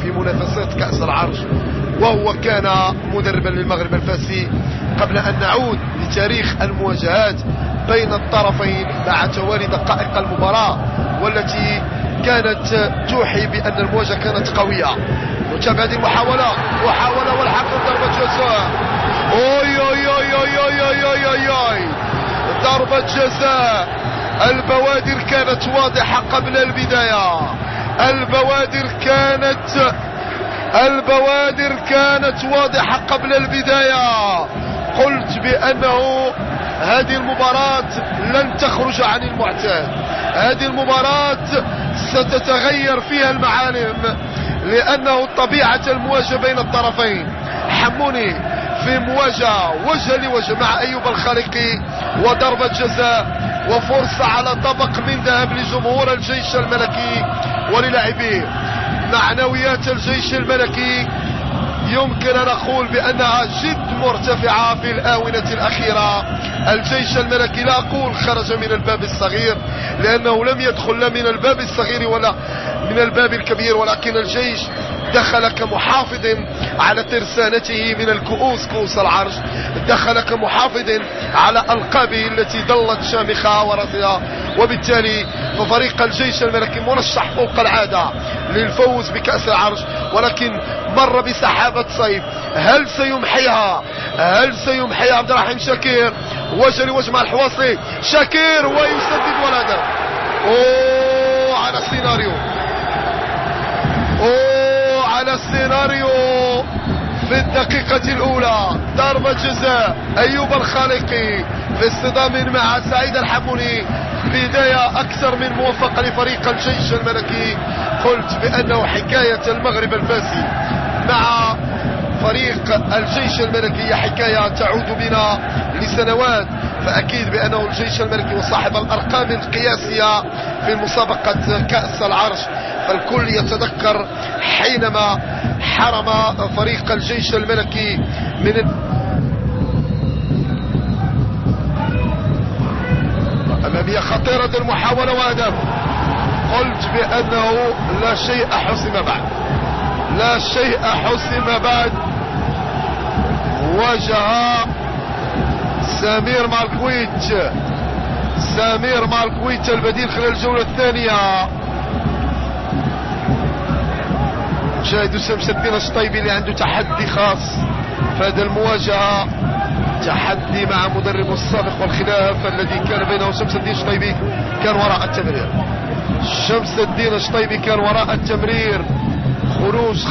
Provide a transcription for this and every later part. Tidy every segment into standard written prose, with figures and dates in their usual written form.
في منافسات كأس العرش، وهو كان مدربا للمغرب الفاسي. قبل أن نعود لتاريخ المواجهات بين الطرفين مع توالي دقائق المباراة والتي كانت توحي بأن المواجهة كانت قوية، نتابع هذه المحاولة والحكم ضربة جزاء. اوي اوي اوي اوي اوي اوي اوي اوي ضربة جزاء. البوادر كانت واضحة قبل البداية، البوادر كانت واضحة قبل البداية. قلت بأنه هذه المباراة لن تخرج عن المعتاد، هذه المباراة ستتغير فيها المعالم، لأنه طبيعة المواجهة بين الطرفين. حموني في مواجهة وجه لوجه مع أيوب الخالقي، وضربة جزاء وفرصة على طبق من ذهب لجمهور الجيش الملكي وللاعبيه. معنويات الجيش الملكي يمكن أن نقول بأنها جد مرتفعة في الآونة الأخيرة. الجيش الملكي لا أقول خرج من الباب الصغير، لأنه لم يدخل لا من الباب الصغير ولا من الباب الكبير، ولكن الجيش دخل كمحافظ على ترسانته من الكؤوس، كؤوس العرش، دخل كمحافظ على ألقابه التي ظلت شامخة وراسية، وبالتالي ففريق الجيش الملكي مرشح فوق العادة للفوز بكأس العرش، ولكن مر بسحابة صيف. هل سيمحيها عبد الرحيم شاكير؟ وجه لوجه مع الحواصلي، شاكير ويسدد والهدف. على السيناريو في الدقيقة الأولى ضربة جزاء أيوب الخالقي في اصطدام مع سعيد الحموني. بداية أكثر من موفقة لفريق الجيش الملكي. قلت بأنه حكاية المغرب الفاسي مع فريق الجيش الملكي هي حكاية تعود بنا لسنوات، فأكيد بأنه الجيش الملكي وصاحب الأرقام القياسية في مسابقة كأس العرش. فالكل يتذكر حينما حرم فريق الجيش الملكي من أمامية خطيرة المحاولة وهدف. قلت بأنه لا شيء حسم بعد. واجه سمير مالكويت البديل خلال الجولة الثانية. شاهدوا شمس الدين الشطيبي اللي عنده تحدي خاص في هذه المواجهة، تحدي مع مدربه السابق، والخلاف الذي كان بينه وشمس الدين الشطيبي كان وراء التمرير. شمس الدين الشطيبي كان وراء التمرير. خروج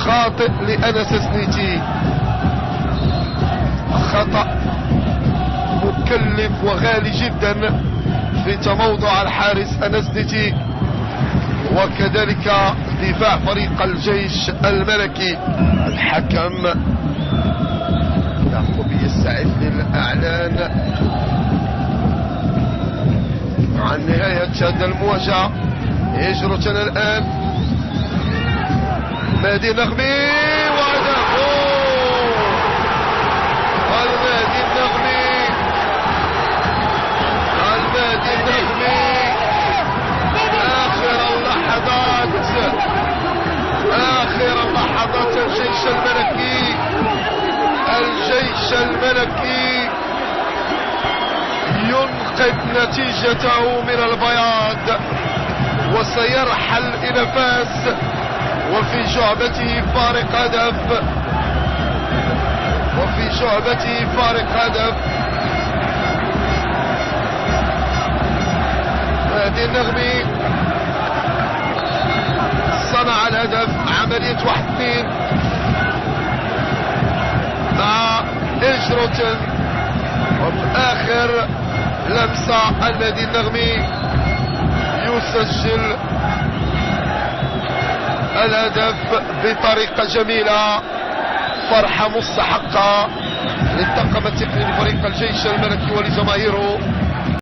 خاطئ لأنس سنيتي، خطأ مكلف وغالي جدا في تموضع الحارس أنس سنيتي، وكذلك دفاع فريق الجيش الملكي. الحكم يعقوب يستعد للإعلان عن نهاية هذه المواجهة. هجرتنا الآن مهدي النغمي وهدف. المهدي النغمي آخر اللحظات الجيش الملكي ينقذ نتيجته من البياض وسيرحل إلى فاس، وفي جعبته فارق هدف. مهدي النغمي صنع الهدف، عملية 1-2 مع إجروتن، وبآخر لمسة المهدي النغمي يسجل الهدف بطريقة جميلة. فرحة مستحقة للطاقم التقني لفريق الجيش الملكي ولجماهيره.